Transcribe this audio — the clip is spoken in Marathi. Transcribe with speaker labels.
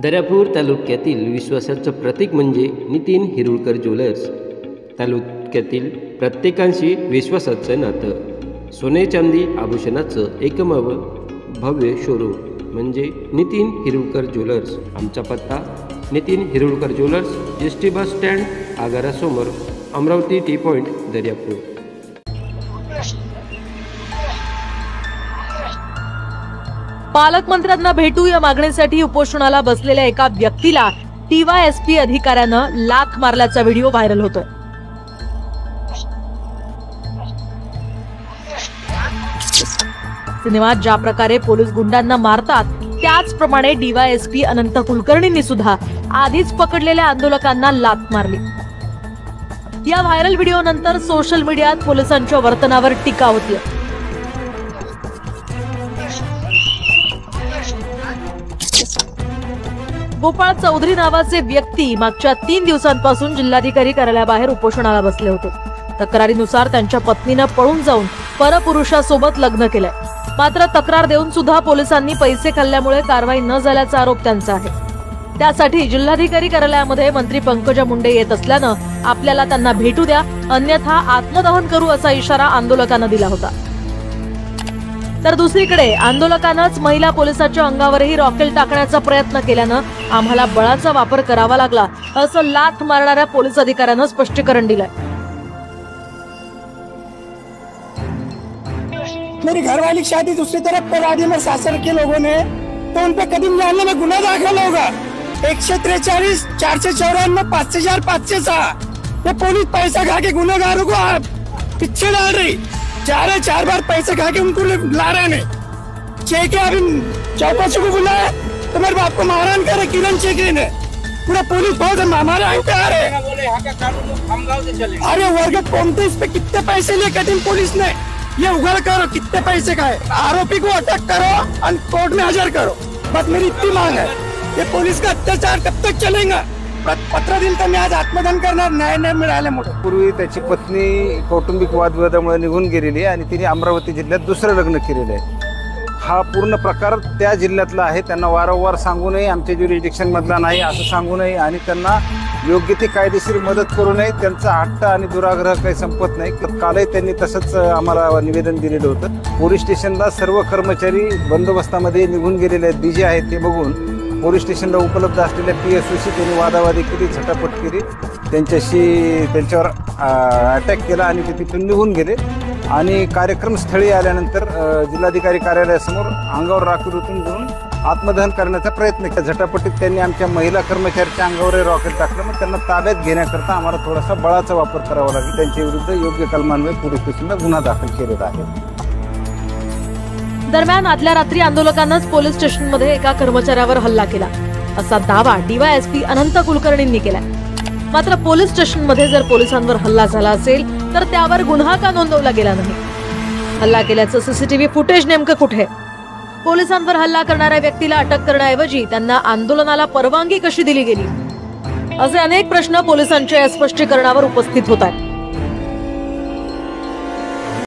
Speaker 1: दर्यापूर तालुक्यातील विश्वासाचं प्रतीक म्हणजे नितीन हिरुळकर ज्वेलर्स। तालुक्यातील प्रत्येकाशी विश्वासाचं नातं। सोने चांदी आभूषणाचं एकमेव भव्य शोरूम म्हणजे नितीन हिरुळकर ज्वेलर्स। आमचा पत्ता Nitin Hirulkar jewellers, ST bus stand आगारासमोर, अमरावती टी पॉइंट, दर्यापूर।
Speaker 2: पालकमंत्र्यांना भेटू या मागणीसाठी उपोषणाला बसलेल्या एका व्यक्तीला DYSP अधिकाऱ्यानं लाथ मारल्याचा व्हिडिओ व्हायरल होतोय। सिनेमात ज्या प्रकारे पोलीस गुंडांना मारतात त्याचप्रमाणे DYSP अनंत कुलकर्णींनी सुद्धा आधीच पकडलेल्या आंदोलकांना लाथ मारली। या व्हायरल व्हिडिओ नंतर सोशल मीडियात पोलिसांच्या वर्तनावर टीका होती। गोपाळ चौधरी नावाचे व्यक्ती मागच्या 3 दिवसांपासून जिल्हाधिकारी कार्यालयाबाहेर उपोषणाला बसले होते। तक्रारीनुसार त्यांच्या पत्नीने पळून जाऊन परपुरुषासोबत लग्न केलंय। मात्र तक्रार देऊन सुद्धा पोलिसांनी पैसे खाल्ल्यामुळे कारवाई न झाल्याचा आरोप त्यांचा आहे। त्यासाठी जिल्हाधिकारी कार्यालयामध्ये मंत्री पंकजा मुंडे येत असल्यानं आपल्याला त्यांना भेटू द्या, अन्यथा आत्मदहन करू असा इशारा आंदोलकांना दिला होता। तर दुसरीकडे आंदोलकांनाच महिला पोलिसाच्या अंगावरही रॉकेल टाकण्याचा प्रयत्न केल्यानं आम्हाला बळाचा वापर करावा लागला असं लाथ मारणाऱ्या पोलीस अधिकाऱ्यानं स्पष्टीकरण दिलंय।
Speaker 3: मेरी घरवाली की शादी दूसरी तरफ करा दी मेरे सासर के लोगों ने, तो उन पे कदम डालने में गुनाह दाखिल होगा। 143 494 5506 ये पुलिस पैसा खा के गुनहगारों को पीछे डाल रही। 4 बार पैसे खा के उनको ला रहे हैं। चेके अभी चौकसी को बुलाया तो मेरे बाप को मारहान करे किरण चेके ने। पूरा पुलिस बहुत हमारे यहाँ पे आ रहे हैं। अरे वर्ग कौन इस पे कितने पैसे लिए कदम पुलिस ने, ये उगल करो कितने पैसे का है, आरोपी को अटक करो और कोर्ट में हाजिर करो। बस मेरी इतनी मांग है। ये पुलिस का अत्याचार कब तक चलेगा? पत्र दिल तर मी आज आत्मदान करणार, न्याय नाही मिळाल्यामुळे।
Speaker 4: पूर्वी त्याची पत्नी कौटुंबिक वादविवादामुळे निघून गेलेली आणि तिने अमरावती जिल्ह्यात दुसरं लग्न केलेलं आहे। हा पूर्ण प्रकार त्या जिल्ह्यातला आहे। त्यांना वारंवार सांगू नये, आमच्या ज्युरिडिक्शन मधला नाही असं सांगू नये आणि त्यांना योग्य ती कायदेशीर मदत करू नये। त्यांचा हट्ट आणि दुराग्रह काही संपत नाही। कालही त्यांनी तसंच आम्हाला निवेदन दिलेलं होतं। पोलीस स्टेशनला सर्व कर्मचारी बंदोबस्तामध्ये निघून गेलेले आहेत, बिजी आहेत। ते बघून पोलीस स्टेशनला उपलब्ध असलेल्या PSOशी त्यांनी वादावादी केली, झटापट केली, त्यांच्यावर अटॅक केला आणि ते तिथून निघून गेले। आणि कार्यक्रम स्थळी आल्यानंतर जिल्हाधिकारी कार्यालयासमोर अंगावर राखीव ओतून घेऊन आत्मदहन करण्याचा प्रयत्न केला। झटापटीत त्यांनी आमच्या महिला कर्मचाऱ्याच्या अंगावर रॉकेट टाकलं। मग त्यांना ताब्यात घेण्याकरता आम्हाला थोडासा बळाचा वापर करावा लागेल। त्यांच्या विरुद्ध योग्य कलमान्वये पोलीस स्टेशनला गुन्हा दाखल केलेला आहे।
Speaker 2: दरम्यान आदल्या रात्री आंदोलकांनाच पोलीस स्टेशनमध्ये एका कर्मचाऱ्यावर हल्ला केला असा दावा DYSP अनंत कुलकर्णींनी केलाय। मात्र पोलीस स्टेशनमध्ये जर पोलिसांवर हल्ला झाला असेल तर त्यावर गुन्हा का नोंदवला गेला नाही? हल्ला केल्याचं CCTV फुटेज नेमकं कुठे? पोलिसांवर हल्ला करणाऱ्या व्यक्तीला अटक करण्याऐवजी त्यांना आंदोलनाला परवानगी कशी दिली गेली? असे अनेक प्रश्न पोलिसांच्या या स्पष्टीकरणावर उपस्थित होत आहेत।